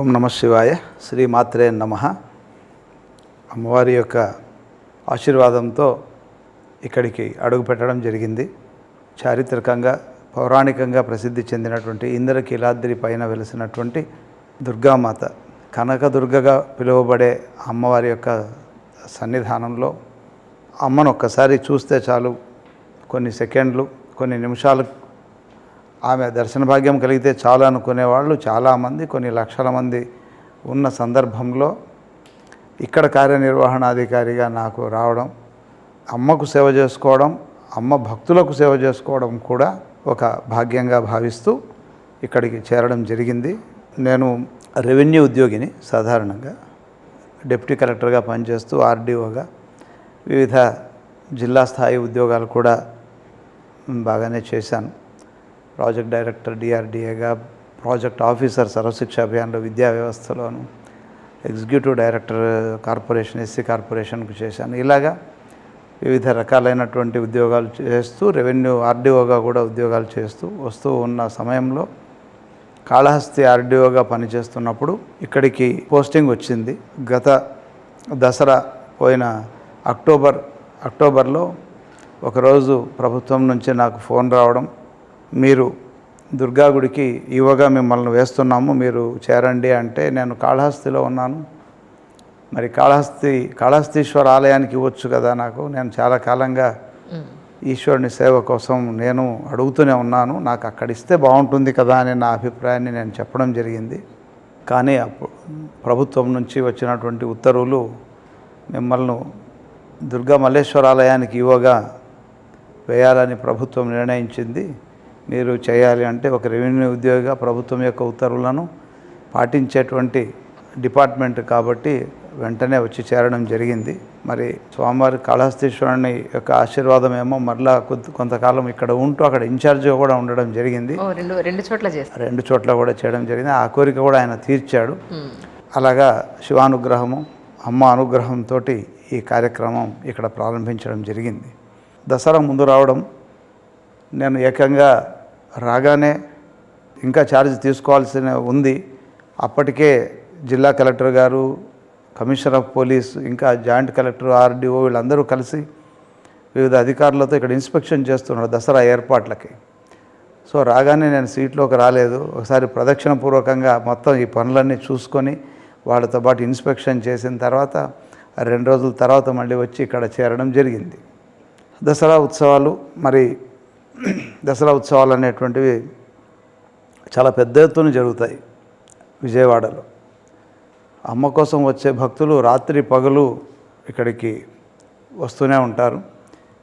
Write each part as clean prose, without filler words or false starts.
ఓం నమ శివాయ. శ్రీమాత్రే నమః. అమ్మవారి యొక్క ఆశీర్వాదంతో ఇక్కడికి అడుగు పెట్టడం జరిగింది. చారిత్రకంగా పౌరాణికంగా ప్రసిద్ధి చెందినటువంటి ఇంద్రకీలాద్రి పైన వెలిసినటువంటి దుర్గామాత, కనకదుర్గగా పిలువబడే అమ్మవారి యొక్క సన్నిధానంలో అమ్మను ఒక్కసారి చూస్తే చాలు, కొన్ని సెకండ్లు, కొన్ని నిమిషాలు ఆమె దర్శన భాగ్యం కలిగితే చాలు అనుకునేవాళ్ళు చాలామంది, కొన్ని లక్షల మంది ఉన్న సందర్భంలో ఇక్కడ కార్యనిర్వహణాధికారిగా నాకు రావడం, అమ్మకు సేవ చేసుకోవడం, అమ్మ భక్తులకు సేవ చేసుకోవడం కూడా ఒక భాగ్యంగా భావిస్తూ ఇక్కడికి చేరడం జరిగింది. నేను రెవెన్యూ ఉద్యోగిని, సాధారణంగా డిప్యూటీ కలెక్టర్గా పనిచేస్తూ ఆర్డీఓగా వివిధ జిల్లా స్థాయి ఉద్యోగాలు కూడా బాగానే చేశాను. ప్రాజెక్ట్ డైరెక్టర్ డిఆర్డిఏగా, ప్రాజెక్ట్ ఆఫీసర్ సర్వశిక్ష అభియాన్లో విద్యా వ్యవస్థలోను, ఎగ్జిక్యూటివ్ డైరెక్టర్ కార్పొరేషన్, ఎస్సీ కార్పొరేషన్కు చేశాను. ఇలాగా వివిధ రకాలైనటువంటి ఉద్యోగాలు చేస్తూ రెవెన్యూ ఆర్డీఓగా కూడా ఉద్యోగాలు చేస్తూ వస్తూ ఉన్న సమయంలో కాళహస్తి ఆర్డీఓగా పనిచేస్తున్నప్పుడు ఇక్కడికి పోస్టింగ్ వచ్చింది. గత దసరా పోయిన అక్టోబర్లో ఒకరోజు ప్రభుత్వం నుంచి నాకు ఫోన్ రావడం, మీరు దుర్గా గుడికి ఈవోగా మిమ్మల్ని వేస్తున్నాము, మీరు చేరండి అంటే, నేను కాళహస్తిలో ఉన్నాను, మరి కాళహస్తీశ్వర ఆలయానికి ఇవ్వచ్చు కదా నాకు, నేను చాలా కాలంగా ఈశ్వరుని సేవ కోసం నేను అడుగుతూనే ఉన్నాను, నాకు అక్కడ ఇస్తే బాగుంటుంది కదా అని నా అభిప్రాయాన్ని నేను చెప్పడం జరిగింది. కానీ ప్రభుత్వం నుంచి వచ్చినటువంటి ఉత్తర్వులు మిమ్మల్ని దుర్గా మల్లేశ్వర ఆలయానికి ఈవోగా వేయాలని ప్రభుత్వం నిర్ణయించింది, మీరు చేయాలి అంటే ఒక రెవెన్యూ ఉద్యోగిగా ప్రభుత్వం యొక్క ఉత్తర్వులను పాటించేటువంటి డిపార్ట్మెంట్ కాబట్టి వెంటనే వచ్చి చేరడం జరిగింది. మరి స్వామివారి కాళహస్తీశ్వరుని యొక్క ఆశీర్వాదం ఏమో మరలా కొంతకాలం ఇక్కడ ఉంటూ అక్కడ ఇన్ఛార్జిగా కూడా ఉండడం జరిగింది. రెండు చోట్ల కూడా చేయడం జరిగింది. ఆ కోరిక కూడా ఆయన తీర్చాడు. అలాగా శివానుగ్రహము, అమ్మ అనుగ్రహంతో ఈ కార్యక్రమం ఇక్కడ ప్రారంభించడం జరిగింది. దసరా ముందు రావడం, నేను ఏకంగా రాగానే ఇంకా ఛార్జ్ తీసుకోవాల్సి ఉంది. అప్పటికే జిల్లా కలెక్టర్ గారు, కమిషనర్ ఆఫ్ పోలీస్, ఇంకా జాయింట్ కలెక్టర్, ఆర్డీఓ వీళ్ళందరూ కలిసి వివిధ అధికారులతో ఇక్కడ ఇన్స్పెక్షన్ చేస్తున్నారు దసరా ఏర్పాట్లకి. సో రాగానే నేను సీట్లోకి రాలేదు. ఒకసారి ప్రదక్షిణపూర్వకంగా మొత్తం ఈ పనులన్నీ చూసుకొని వాళ్ళతో పాటు ఇన్స్పెక్షన్ చేసిన తర్వాత 2 రోజుల తర్వాత మళ్ళీ వచ్చి ఇక్కడ చేరడం జరిగింది. దసరా ఉత్సవాలు, మరి దసరా ఉత్సవాలు అనేటువంటివి చాలా పెద్ద ఎత్తున జరుగుతాయి విజయవాడలో. అమ్మ కోసం వచ్చే భక్తులు రాత్రి పగలు ఇక్కడికి వస్తూనే ఉంటారు.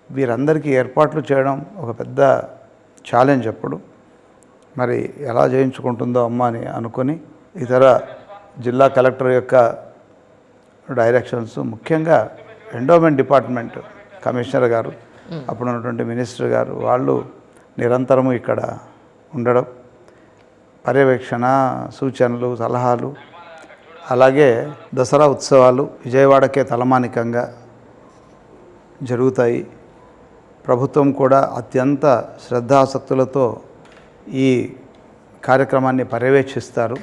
వీరందరికీ ఏర్పాట్లు చేయడం ఒక పెద్ద ఛాలెంజ్. అప్పుడు మరి ఎలా చేయించుకుంటుందో అమ్మ అని అనుకొని ఇతర జిల్లా కలెక్టర్ యొక్క డైరెక్షన్స్, ముఖ్యంగా ఎండోమెంట్ డిపార్ట్మెంట్ కమిషనర్ గారు, అప్పుడు ఉన్నటువంటి మినిస్టర్ గారు, వాళ్ళు నిరంతరము ఇక్కడ ఉండడం, పర్యవేక్షణ, సూచనలు, సలహాలు. అలాగే దసరా ఉత్సవాలు విజయవాడకే తలమానికంగా జరుగుతాయి. ప్రభుత్వం కూడా అత్యంత శ్రద్ధాసక్తులతో ఈ కార్యక్రమాన్ని పర్యవేక్షిస్తారు.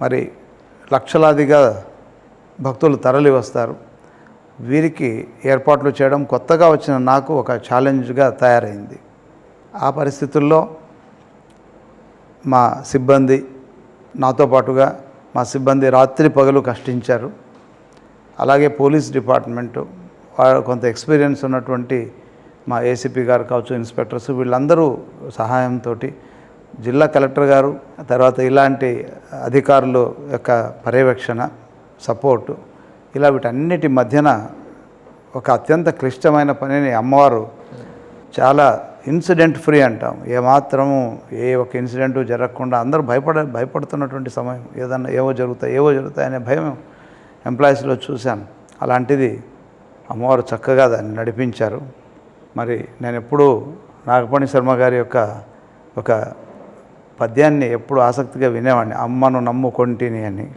మరి లక్షలాదిగా భక్తులు తరలి వస్తారు. వీరికి ఏర్పాట్లు చేయడం కొత్తగా వచ్చిన నాకు ఒక ఛాలెంజ్గా తయారైంది. ఆ పరిస్థితుల్లో మా సిబ్బంది, నాతో పాటుగా మా సిబ్బంది రాత్రి పగలు కష్టించారు. అలాగే పోలీస్ డిపార్ట్మెంటు, వాళ్ళు కొంత ఎక్స్పీరియన్స్ ఉన్నటువంటి మా ఏసీపీ గారు కావచ్చు, ఇన్స్పెక్టర్స్, వీళ్ళందరూ సహాయంతో, జిల్లా కలెక్టర్ గారు, తర్వాత ఇలాంటి అధికారుల యొక్క పర్యవేక్షణ, సపోర్టు, ఇలా వీటన్నిటి మధ్యన ఒక అత్యంత క్లిష్టమైన పనిని అమ్మవారు చాలా ఇన్సిడెంట్ ఫ్రీ అంటాం, ఏమాత్రము ఏ ఒక ఇన్సిడెంటు జరగకుండా అందరూ భయపడుతున్నటువంటి సమయం, ఏదన్నా ఏవో జరుగుతాయి అనే భయం ఎంప్లాయీస్లో చూశాను. అలాంటిది అమ్మవారు చక్కగా దాన్ని నడిపించారు. మరి నేను ఎప్పుడూ నాగపణి శర్మ గారి యొక్క ఒక పద్యాన్ని ఎప్పుడు ఆసక్తిగా వినేవాడిని, అమ్మను నమ్ముకొంటిని అని.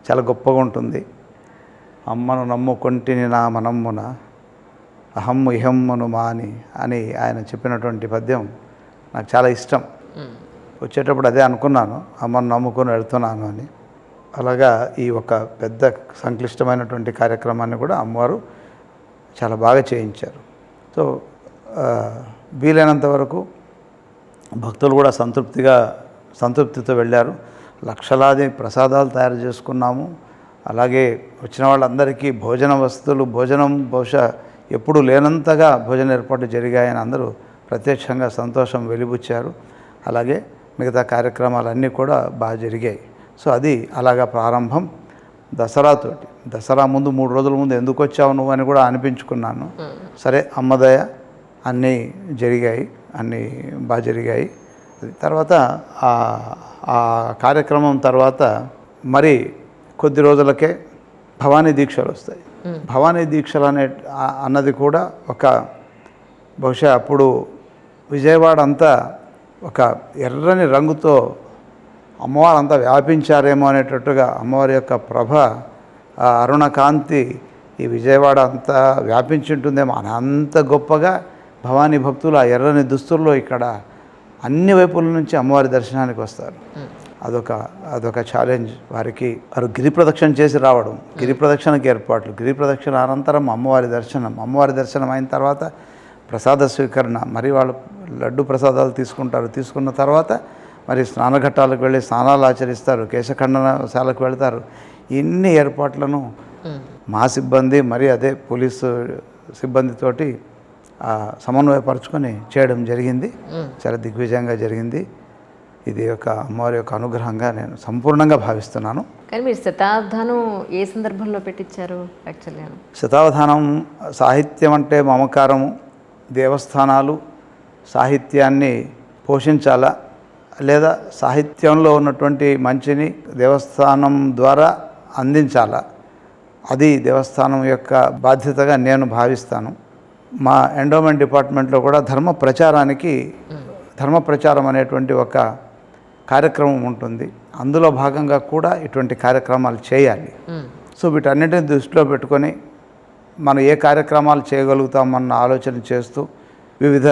చాలా గొప్పగా ఉంటుంది. అమ్మను నమ్ముకొంటిని నా మనమ్మున, అహమ్ము ఇహమ్మును మాని అని ఆయన చెప్పినటువంటి పద్యం నాకు చాలా ఇష్టం. వచ్చేటప్పుడు అదే అనుకున్నాను, అమ్మను నమ్ముకొని వెళ్తున్నాను అని. అలాగా ఈ ఒక పెద్ద సంక్లిష్టమైనటువంటి కార్యక్రమాన్ని కూడా అమ్మవారు చాలా బాగా చేయించారు. సో వీలైనంత వరకు భక్తులు కూడా సంతృప్తితో వెళ్ళారు. లక్షలాది ప్రసాదాలు తయారు చేసుకున్నాము. అలాగే వచ్చిన వాళ్ళందరికీ భోజన వసతులు, భోజనం బహుశా ఎప్పుడు లేనంతగా భోజన ఏర్పాట్లు జరిగాయని అందరూ ప్రత్యక్షంగా సంతోషం వెలిబుచ్చారు. అలాగే మిగతా కార్యక్రమాలన్నీ కూడా బాగా జరిగాయి. సో అది అలాగా ప్రారంభం. దసరాతోటి, దసరా ముందు 3 రోజుల ముందు ఎందుకు వచ్చావు నువ్వు అని కూడా అనిపించుకున్నాను. సరే అమ్మదయ అన్నీ జరిగాయి, అన్నీ బాగా జరిగాయి. తర్వాత ఆ కార్యక్రమం తర్వాత మరి కొద్ది రోజులకే భవానీ దీక్షలు వస్తాయి. భవానీ దీక్షలు అన్నది కూడా ఒక బహుశా అప్పుడు విజయవాడ అంతా ఒక ఎర్రని రంగుతో అమ్మవారు అంతా వ్యాపించారేమో అనేటట్టుగా అమ్మవారి యొక్క ప్రభ, అరుణకాంతి ఈ విజయవాడ అంతా వ్యాపించి ఉంటుందేమో అంత గొప్పగా భవానీ భక్తులు ఆ ఎర్రని దుస్తుల్లో ఇక్కడ అన్ని వైపుల నుంచి అమ్మవారి దర్శనానికి వస్తారు. అదొక ఛాలెంజ్ వారికి. వారు గిరి ప్రదక్షిణ చేసి రావడం, గిరి ప్రదక్షిణకి ఏర్పాట్లు, గిరి ప్రదక్షిణ అనంతరం అమ్మవారి దర్శనం అయిన తర్వాత ప్రసాద స్వీకరణ, మరి వాళ్ళు లడ్డు ప్రసాదాలు తీసుకుంటారు. తీసుకున్న తర్వాత మరి స్నానఘట్టాలకు వెళ్ళి స్నానాలు ఆచరిస్తారు, కేశఖండనశాలకు వెళ్తారు. ఇన్ని ఏర్పాట్లను మా సిబ్బంది మరి అదే పోలీసు సిబ్బందితోటి సమన్వయపరుచుకొని చేయడం జరిగింది. చాలా దిగ్విజయంగా జరిగింది. ఇది ఒక అమ్మవారి యొక్క అనుగ్రహంగా నేను సంపూర్ణంగా భావిస్తున్నాను. కానీ మీరు శతావధానం ఏ సందర్భంలో పెట్టించారు? యాక్చువల్లీ శతావధానం సాహిత్యం అంటే మమకారము, దేవస్థానాలు సాహిత్యాన్ని పోషించాలా, లేదా సాహిత్యంలో ఉన్నటువంటి మంచిని దేవస్థానం ద్వారా అందించాలా, అది దేవస్థానం యొక్క బాధ్యతగా నేను భావిస్తాను. మా ఎండోమెంట్ డిపార్ట్మెంట్లో కూడా ధర్మ ప్రచారం అనేటువంటి ఒక కార్యక్రమం ఉంటుంది. అందులో భాగంగా కూడా ఇటువంటి కార్యక్రమాలు చేయాలి. సో వీటన్నిటిని దృష్టిలో పెట్టుకొని మనం ఏ కార్యక్రమాలు చేయగలుగుతామన్న ఆలోచన చేస్తూ వివిధ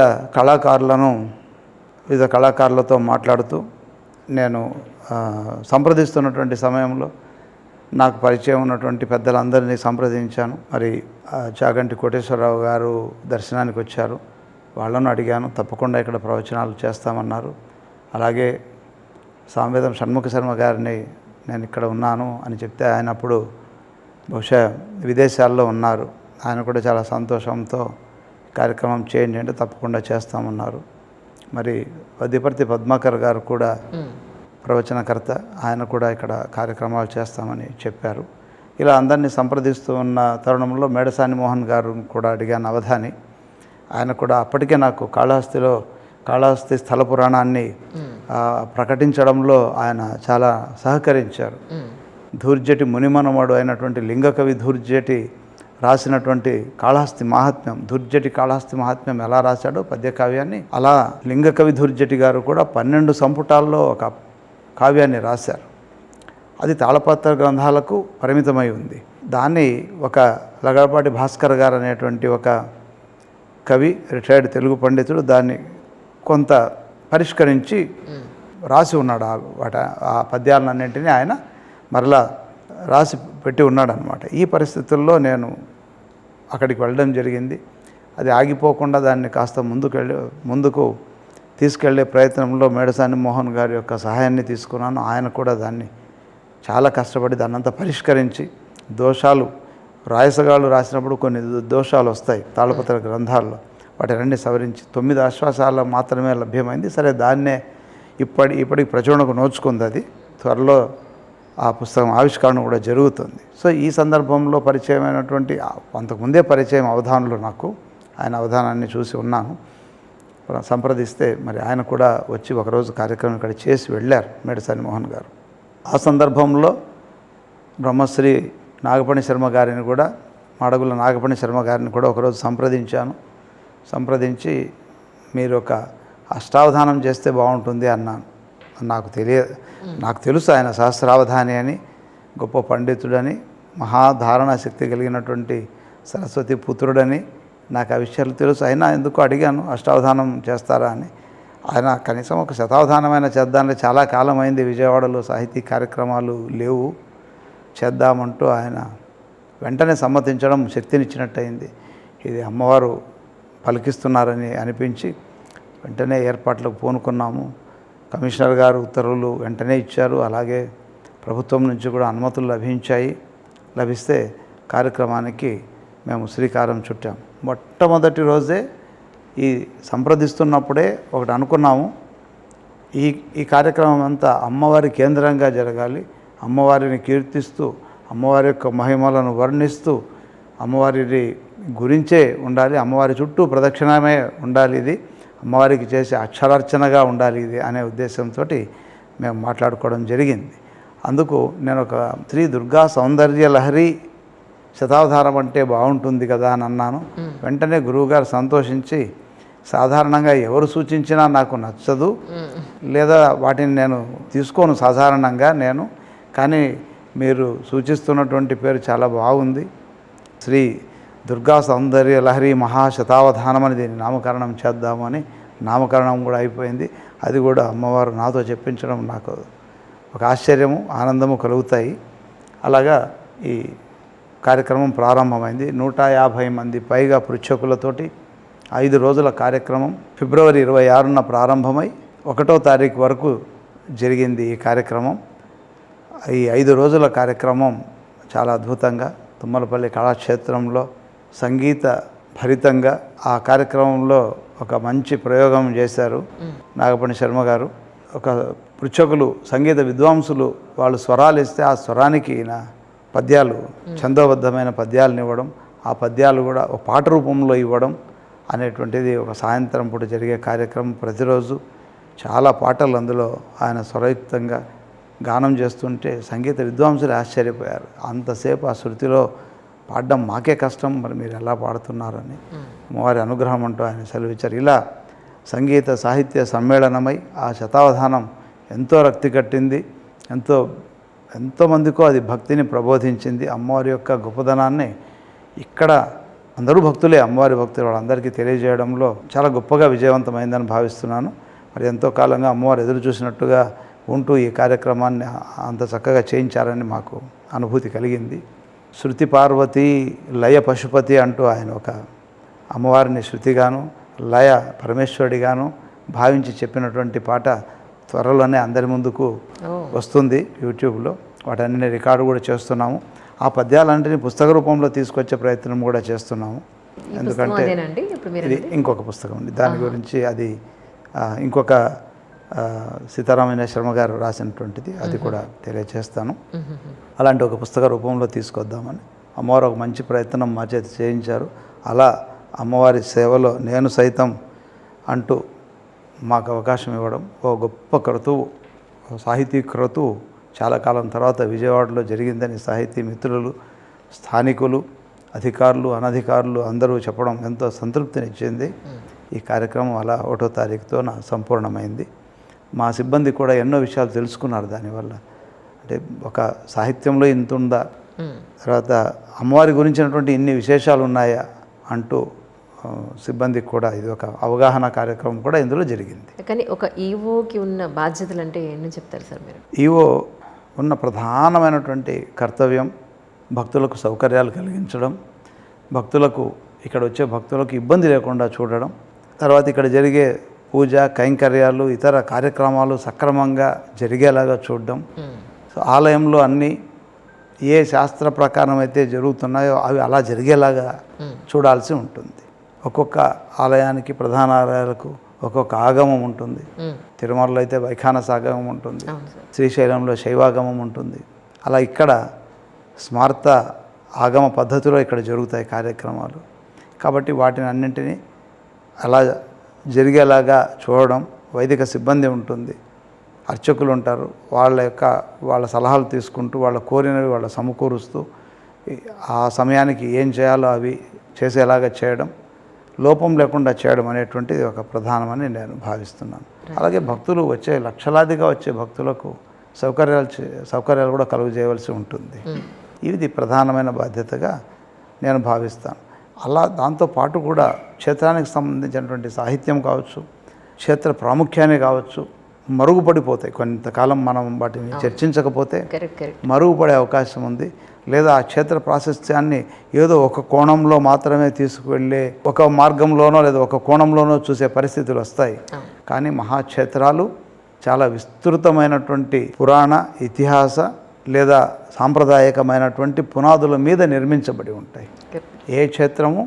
కళాకారులతో మాట్లాడుతూ నేను సంప్రదిస్తున్నటువంటి సమయంలో నాకు పరిచయం ఉన్నటువంటి పెద్దలందరినీ సంప్రదించాను. మరి చాగంటి కోటేశ్వరరావు గారు దర్శనానికి వచ్చారు, వాళ్ళను అడిగాను. తప్పకుండా ఇక్కడ ప్రవచనాలు చేస్తామన్నారు. అలాగే సామవేదం షణ్ముఖ శర్మ గారిని నేను ఇక్కడ ఉన్నాను అని చెప్తే ఆయన అప్పుడు బహుశా విదేశాల్లో ఉన్నారు. ఆయన కూడా చాలా సంతోషంతో కార్యక్రమం చేయండి అంటే తప్పకుండా చేస్తామన్నారు. మరి వద్దిపర్తి పద్మాకర్ గారు కూడా ప్రవచనకర్త, ఆయన కూడా ఇక్కడ కార్యక్రమాలు చేస్తామని చెప్పారు. ఇలా అందరినీ సంప్రదిస్తూ ఉన్న తరుణంలో మేడసాని మోహన్ గారు కూడా అడిగాను అవధాని. ఆయన కూడా అప్పటికే నాకు కాళహస్తి స్థల పురాణాన్ని ప్రకటించడంలో ఆయన చాలా సహకరించారు. ధూర్జటి మునిమనమడు అయినటువంటి లింగకవి ధూర్జటి రాసినటువంటి ధూర్జటి కాళహస్తి మహాత్మ్యం ఎలా రాశాడో పద్యకావ్యాన్ని, అలా లింగకవి ధూర్జటి గారు కూడా 12 సంపుటాల్లో ఒక కావ్యాన్ని రాశారు. అది తాళపత్ర గ్రంథాలకు పరిమితమై ఉంది. దాన్ని ఒక లగడపాటి భాస్కర్ గారు అనేటువంటి ఒక కవి, రిటైర్డ్ తెలుగు పండితుడు దాన్ని కొంత పరిష్కరించి రాసి ఉన్నాడు. ఆ పద్యాలన్నింటినీ ఆయన మరలా రాసి పెట్టి ఉన్నాడనమాట. ఈ పరిస్థితుల్లో నేను అక్కడికి వెళ్ళడం జరిగింది. అది ఆగిపోకుండా దాన్ని కాస్త ముందుకు తీసుకెళ్లే ప్రయత్నంలో మేడసాని మోహన్ గారి యొక్క సహాయాన్ని తీసుకున్నాను. ఆయన కూడా దాన్ని చాలా కష్టపడి దాన్నంతా పరిష్కరించి, దోషాలు రాయసగాళ్ళు రాసినప్పుడు కొన్ని దోషాలు వస్తాయి తాళపత్ర గ్రంథాల్లో, వాటినన్నీ సవరించి 9 ఆశ్వాసాలు మాత్రమే లభ్యమైంది. సరే, దాన్నే ఇప్పటికి ప్రచురణకు నోచుకుంది. అది త్వరలో ఆ పుస్తకం ఆవిష్కరణ కూడా జరుగుతుంది. సో ఈ సందర్భంలో పరిచయమైనటువంటి, అంతకుముందే పరిచయం అవధానులు నాకు, ఆయన అవధానాన్ని చూసి ఉన్నాను. సంప్రదిస్తే మరి ఆయన కూడా వచ్చి ఒకరోజు కార్యక్రమం ఇక్కడ చేసి వెళ్ళారు, మేడసాని మోహన్ గారు. ఆ సందర్భంలో బ్రహ్మశ్రీ నాగపణి శర్మ గారిని కూడా, మాడగుల నాగపణి శర్మ గారిని కూడా ఒకరోజు సంప్రదించి మీరు ఒక అష్టావధానం చేస్తే బాగుంటుంది అన్నాను. నాకు తెలుసు ఆయన సహస్రావధాని అని, గొప్ప పండితుడని, మహాధారణ శక్తి కలిగినటువంటి సరస్వతి పుత్రుడని నాకు ఆ విషయాలు తెలుసు. అయినా ఎందుకు అడిగాను, అష్టావధానం చేస్తారా అని. ఆయన కనీసం ఒక శతావధానమైన చేద్దాంలో చాలా కాలం అయింది, విజయవాడలో సాహితీ కార్యక్రమాలు లేవు, చేద్దామంటూ ఆయన వెంటనే సమ్మతించడం శక్తినిచ్చినట్టయింది. ఇది అమ్మవారు పలికిస్తున్నారని అనిపించి వెంటనే ఏర్పాట్లకు పూనుకున్నాము. కమిషనర్ గారు ఉత్తర్వులు వెంటనే ఇచ్చారు. అలాగే ప్రభుత్వం నుంచి కూడా అనుమతులు లభిస్తే కార్యక్రమానికి మేము శ్రీకారం చుట్టాం. మొట్టమొదటి రోజే ఈ సంప్రదిస్తున్నప్పుడే ఒకటి అనుకున్నాము, ఈ కార్యక్రమం అంతా అమ్మవారి కేంద్రంగా జరగాలి, అమ్మవారిని కీర్తిస్తూ అమ్మవారి యొక్క మహిమలను వర్ణిస్తూ అమ్మవారి గురించే ఉండాలి, అమ్మవారి చుట్టూ ప్రదక్షిణమే ఉండాలి, ఇది అమ్మవారికి చేసే అక్షరార్చనగా ఉండాలి ఇది అనే ఉద్దేశంతో మేము మాట్లాడుకోవడం జరిగింది. అందుకు నేను ఒక శ్రీ దుర్గా సౌందర్య లహరి శతావధారం అంటే బాగుంటుంది కదా అని అన్నాను. వెంటనే గురువుగారు సంతోషించి, సాధారణంగా ఎవరు సూచించినా నాకు నచ్చదు, లేదా వాటిని నేను తీసుకోను సాధారణంగా కానీ మీరు సూచిస్తున్నటువంటి పేరు చాలా బాగుంది, శ్రీ దుర్గా సౌందర్య లహరి మహాశతావధానం అని దీన్ని నామకరణం చేద్దామని నామకరణం కూడా అయిపోయింది. అది కూడా అమ్మవారు నాతో చెప్పించడం నాకు ఒక ఆశ్చర్యము ఆనందము కలుగుతాయి. అలాగా ఈ కార్యక్రమం ప్రారంభమైంది. 150 మంది పైగా పృచ్ఛకులతోటి 5 రోజుల కార్యక్రమం ఫిబ్రవరి 26న ప్రారంభమై 1వ తారీఖు వరకు జరిగింది ఈ కార్యక్రమం. ఈ 5 రోజుల కార్యక్రమం చాలా అద్భుతంగా తుమ్మలపల్లి కళాక్షేత్రంలో సంగీత భరితంగా ఆ కార్యక్రమంలో ఒక మంచి ప్రయోగం చేశారు నాగపణి శర్మ గారు. ఒక పృచ్ఛకులు సంగీత విద్వాంసులు వాళ్ళు స్వరాలు ఇస్తే ఆ స్వరానికి పద్యాలు ఛందోబద్ధమైన పద్యాలను ఇవ్వడం, ఆ పద్యాలు కూడా ఒక పాట రూపంలో ఇవ్వడం అనేటువంటిది ఒక సాయంత్రం పూట జరిగే కార్యక్రమం. ప్రతిరోజు చాలా పాటలు అందులో ఆయన స్వరయుక్తంగా గానం చేస్తుంటే సంగీత విద్వాంసులు ఆశ్చర్యపోయారు. అంతసేపు ఆ శృతిలో పాడడం మాకే కష్టం, మరి మీరు ఎలా పాడుతున్నారని అమ్మవారి అనుగ్రహం అంటూ ఆయన సెలవిచ్చారు. ఇలా సంగీత సాహిత్య సమ్మేళనమై ఆ శతావధానం ఎంతో రక్తి కట్టింది, ఎంతోమందికో అది భక్తిని ప్రబోధించింది. అమ్మవారి యొక్క గొప్పదనాన్ని ఇక్కడ అందరూ భక్తులే, అమ్మవారి భక్తులు, వాళ్ళందరికీ తెలియజేయడంలో చాలా గొప్పగా విజయవంతమైందని భావిస్తున్నాను. మరి ఎంతో కాలంగా అమ్మవారు ఎదురు చూసినట్టుగా ఉంటూ ఈ కార్యక్రమాన్ని అంత చక్కగా చేయించారని మాకు అనుభూతి కలిగింది. శృతి పార్వతి లయ పశుపతి అంటూ ఆయన ఒక అమ్మవారిని శృతిగాను లయ పరమేశ్వరుడిగాను భావించి చెప్పినటువంటి పాట త్వరలోనే అందరి ముందుకు వస్తుంది యూట్యూబ్లో. వాటన్ని రికార్డు కూడా చేస్తున్నాము. ఆ పద్యాలన్నింటినీ పుస్తక రూపంలో తీసుకొచ్చే ప్రయత్నం కూడా చేస్తున్నాము. ఎందుకంటే ఇది ఇంకొక పుస్తకం ఉంది, దాని గురించి అది ఇంకొక సీతారామయ్య శర్మ గారు రాసినటువంటిది, అది కూడా తెలియజేస్తాను. అలాంటి ఒక పుస్తక రూపంలో తీసుకొద్దామని అమ్మవారు ఒక మంచి ప్రయత్నం మా చేతి చేయించారు. అలా అమ్మవారి సేవలో నేను సైతం అంటూ మాకు అవకాశం ఇవ్వడం ఓ గొప్ప క్రతువు, సాహితీ క్రతువు చాలా కాలం తర్వాత విజయవాడలో జరిగిందని సాహితీ మిత్రులు, స్థానికులు, అధికారులు, అనధికారులు అందరూ చెప్పడం ఎంతో సంతృప్తినిచ్చింది. ఈ కార్యక్రమం అలా 1వ తారీఖుతో సంపూర్ణమైంది. మా సిబ్బంది కూడా ఎన్నో విషయాలు తెలుసుకున్నారు దానివల్ల. అంటే ఒక సాహిత్యంలో ఇంత ఉందా, తర్వాత అమ్మవారి గురించినటువంటి ఇన్ని విశేషాలు ఉన్నాయా అంటూ సిబ్బందికి కూడా ఇది ఒక అవగాహన కార్యక్రమం కూడా ఇందులో జరిగింది. కానీ ఒక ఈవోకి ఉన్న బాధ్యతలు అంటే ఏమని చెప్తారు సార్ మీరు? ఈవో ఉన్న ప్రధానమైనటువంటి కర్తవ్యం భక్తులకు సౌకర్యాలు కలిగించడం, ఇక్కడ వచ్చే భక్తులకు ఇబ్బంది లేకుండా చూడడం, తర్వాత ఇక్కడ జరిగే పూజ కైంకర్యాలు ఇతర కార్యక్రమాలు సక్రమంగా జరిగేలాగా చూడడం. సో ఆలయంలో అన్నీ ఏ శాస్త్ర ప్రకారం అయితే జరుగుతున్నాయో అవి అలా జరిగేలాగా చూడాల్సి ఉంటుంది. ఒక్కొక్క ఆలయానికి ప్రధాన ఆలయాలకు ఒక్కొక్క ఆగమం ఉంటుంది. తిరుమలలో అయితే వైఖానస ఆగమం ఉంటుంది, శ్రీశైలంలో శైవాగమం ఉంటుంది. అలా ఇక్కడ స్మార్త ఆగమ పద్ధతిలో ఇక్కడ జరుగుతాయి కార్యక్రమాలు. కాబట్టి వాటిని అన్నింటినీ అలా జరిగేలాగా చూడడం. వైదిక సిబ్బంది ఉంటుంది, అర్చకులు ఉంటారు, వాళ్ళ సలహాలు తీసుకుంటూ వాళ్ళ కోరినవి వాళ్ళ సమకూరుస్తూ ఆ సమయానికి ఏం చేయాలో అవి చేసేలాగా చేయడం, లోపం లేకుండా చేయడం అనేటువంటిది ఒక ప్రధానమని నేను భావిస్తున్నాను. అలాగే భక్తులు లక్షలాదిగా వచ్చే భక్తులకు సౌకర్యాలు కూడా కలుగజేయవలసి ఉంటుంది. ఇది ప్రధానమైన బాధ్యతగా నేను భావిస్తాను. అలా దాంతోపాటు కూడా క్షేత్రానికి సంబంధించినటువంటి సాహిత్యం కావచ్చు, క్షేత్ర ప్రాముఖ్యాన్ని కావచ్చు మరుగుపడిపోతాయి. కొంతకాలం మనం వాటిని చర్చించకపోతే కరెక్ట్ కరెక్ట్. మరుగుపడే అవకాశం ఉంది. లేదా ఆ క్షేత్ర ప్రాశస్త్యాన్ని ఏదో ఒక కోణంలో మాత్రమే తీసుకువెళ్ళే, ఒక మార్గంలోనో లేదా ఒక కోణంలోనో చూసే పరిస్థితులు వస్తాయి. కానీ మహాక్షేత్రాలు చాలా విస్తృతమైనటువంటి పురాణ, ఇతిహాస లేదా సాంప్రదాయకమైనటువంటి పునాదుల మీద నిర్మించబడి ఉంటాయి. ఏ క్షేత్రము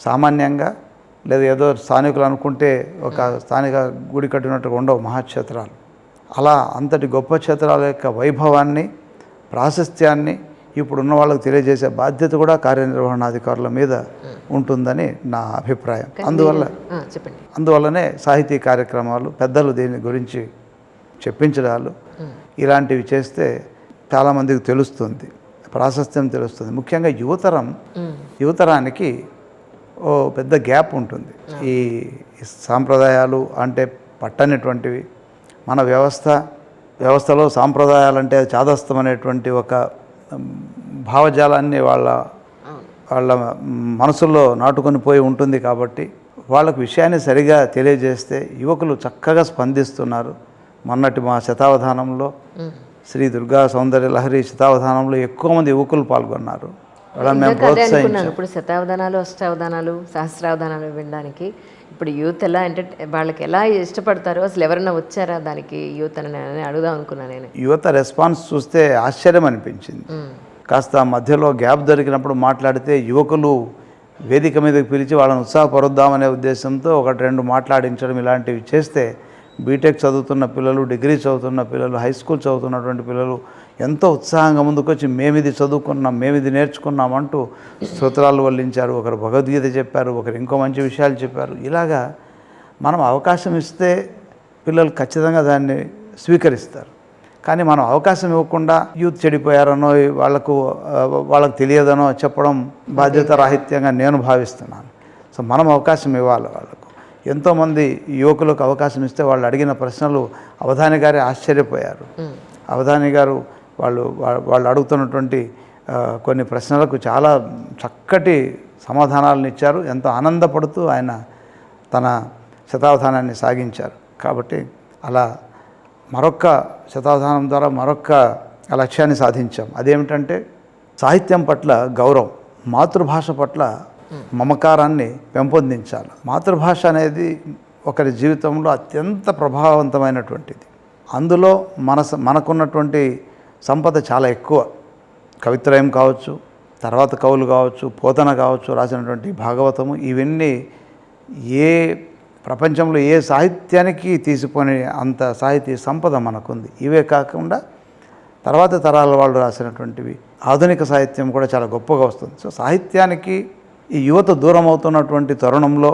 సామాన్యంగా లేదా ఏదో స్థానికులు అనుకుంటే ఒక స్థానిక గుడి కట్టినట్టుగా ఉండవు మహాక్షేత్రాలు. అలా అంతటి గొప్ప క్షేత్రాల యొక్క వైభవాన్ని, ప్రాశస్త్యాన్ని ఇప్పుడున్న వాళ్ళకు తెలియజేసే బాధ్యత కూడా కార్యనిర్వహణాధికారుల మీద ఉంటుందని నా అభిప్రాయం. అందువల్లనే సాహితీ కార్యక్రమాలు, పెద్దలు దీని గురించి చెప్పించడాలు ఇలాంటివి చేస్తే చాలామందికి తెలుస్తుంది, ప్రాశస్త్యం తెలుస్తుంది. ముఖ్యంగా యువతరానికి ఓ పెద్ద గ్యాప్ ఉంటుంది. ఈ సాంప్రదాయాలు అంటే పట్టనటువంటివి, మన వ్యవస్థలో సాంప్రదాయాలు అంటే చాదస్తం అనేటువంటి ఒక భావజాలాన్ని వాళ్ళ మనసుల్లో నాటుకొని పోయి ఉంటుంది. కాబట్టి వాళ్ళకు విషయాన్ని సరిగా తెలియజేస్తే యువకులు చక్కగా స్పందిస్తున్నారు. మొన్నటి మా శతావధానంలో, శ్రీ దుర్గా సౌందర్య లహరి శతావధానంలో ఎక్కువ మంది యువకులు పాల్గొన్నారు. వాళ్ళని మేము ప్రోత్సహించాం. ఇప్పుడు శతావధానాలు, అష్టావధానాలు, సహస్రావధానాలు వినడానికి ఇప్పుడు యూత్ ఎలా అంటే వాళ్ళకి ఎలా ఇష్టపడతారో, అసలు ఎవరైనా వచ్చారా దానికి యూత్ అని అడుగుదాం అనుకున్నాను నేను. యువత రెస్పాన్స్ చూస్తే ఆశ్చర్యం అనిపించింది. కాస్త మధ్యలో గ్యాప్ దొరికినప్పుడు మాట్లాడితే యువకులు వేదిక మీదకి పిలిచి వాళ్ళని ఉత్సాహపరుద్దామనే ఉద్దేశంతో ఒకటి రెండు మాట్లాడించడం ఇలాంటివి చేస్తే బీటెక్ చదువుతున్న పిల్లలు, డిగ్రీ చదువుతున్న పిల్లలు, హై స్కూల్ చదువుతున్నటువంటి పిల్లలు ఎంతో ఉత్సాహంగా ముందుకొచ్చి మేమిది చదువుకున్నాం, మేమిది నేర్చుకున్నాం అంటూ స్తోత్రాలు వల్లించారు. ఒకరు భగవద్గీత చెప్పారు, ఒకరు ఇంకో మంచి విషయాలు చెప్పారు. ఇలాగా మనం అవకాశం ఇస్తే పిల్లలు ఖచ్చితంగా దాన్ని స్వీకరిస్తారు. కానీ మనం అవకాశం ఇవ్వకుండా యూత్ చెడిపోయారనో, వాళ్ళకు తెలియదనో చెప్పడం బాధ్యత రాహిత్యంగా నేను భావిస్తున్నాను. సో మనం అవకాశం ఇవ్వాలి వాళ్ళకు. ఎంతోమంది యువకులకు అవకాశం ఇస్తే వాళ్ళు అడిగిన ప్రశ్నలు అవధాని గారే ఆశ్చర్యపోయారు. అవధాని గారు వాళ్ళు అడుగుతున్నటువంటి కొన్ని ప్రశ్నలకు చాలా చక్కటి సమాధానాలను ఇచ్చారు. ఎంతో ఆనందపడుతూ ఆయన తన శతావధానాన్ని సాగించారు. కాబట్టి అలా మరొక్క శతావధానం ద్వారా మరొక్క లక్ష్యాన్ని సాధించాం. అదేమిటంటే సాహిత్యం పట్ల గౌరవం, మాతృభాష పట్ల మమకారాన్ని పెంపొందించాలి. మాతృభాష అనేది ఒకరి జీవితంలో అత్యంత ప్రభావవంతమైనటువంటిది. అందులో మనకున్నటువంటి సంపద చాలా ఎక్కువ. కవిత్రయం కావచ్చు, తర్వాత కవులు కావచ్చు, పోతన కావచ్చు, రాసినటువంటి భాగవతము, ఇవన్నీ ప్రపంచంలో ఏ సాహిత్యానికి తీసిపోని అంత సాహితీ సంపద మనకుంది. ఇవే కాకుండా తర్వాత తరాల వాళ్ళు రాసినటువంటివి, ఆధునిక సాహిత్యం కూడా చాలా గొప్పగా వస్తుంది. సో సాహిత్యానికి ఈ యువత దూరం అవుతున్నటువంటి తరుణంలో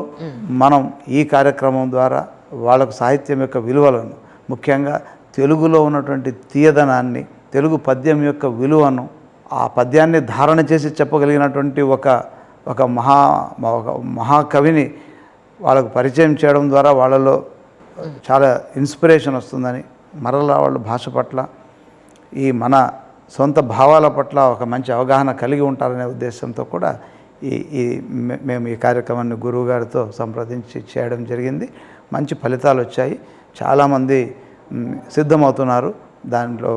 మనం ఈ కార్యక్రమం ద్వారా వాళ్ళకు సాహిత్యం యొక్క విలువలను, ముఖ్యంగా తెలుగులో ఉన్నటువంటి తీయదనాన్ని, తెలుగు పద్యం యొక్క విలువను, ఆ పద్యాన్ని ధారణ చేసి చెప్పగలిగినటువంటి ఒక మహాకవిని వాళ్ళకు పరిచయం చేయడం ద్వారా వాళ్ళలో చాలా ఇన్స్పిరేషన్ వస్తుందని, మరలా వాళ్ళు భాష పట్ల, ఈ మన సొంత భావాల పట్ల ఒక మంచి అవగాహన కలిగి ఉంటారనే ఉద్దేశంతో కూడా మేము ఈ కార్యక్రమాన్ని గురువు గారితో సంప్రదించి చేయడం జరిగింది. మంచి ఫలితాలు వచ్చాయి. చాలామంది సిద్ధమవుతున్నారు, దాంట్లో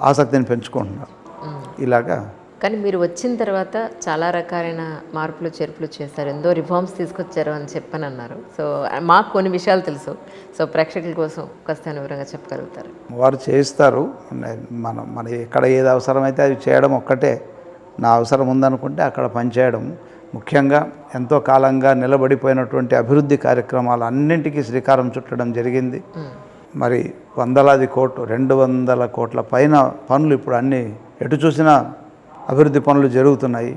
ఆసక్తిని పెంచుకుంటున్నారు. ఇలాగా కానీ మీరు వచ్చిన తర్వాత చాలా రకాలైన మార్పులు చేర్పులు చేశారు, ఎంతో రిఫార్మ్స్ తీసుకొచ్చారు అని చెప్పని అన్నారు. సో మాకు కొన్ని విషయాలు తెలుసు. సో ప్రేక్షకుల కోసం కాస్త వివరంగా చెప్పగలుగుతారు? వారు చేయిస్తారు. మన ఎక్కడ ఏది అవసరమైతే అది చేయడం ఒక్కటే. నా అవసరం ఉందనుకుంటే అక్కడ పనిచేయడం. ముఖ్యంగా ఎంతో కాలంగా నిలబడిపోయినటువంటి అభివృద్ధి కార్యక్రమాలు అన్నింటికీ శ్రీకారం చుట్టడం జరిగింది. మరి 100 కోట్లు, 200 కోట్ల పైన పనులు ఇప్పుడు అన్నీ ఎటు చూసినా అభివృద్ధి పనులు జరుగుతున్నాయి.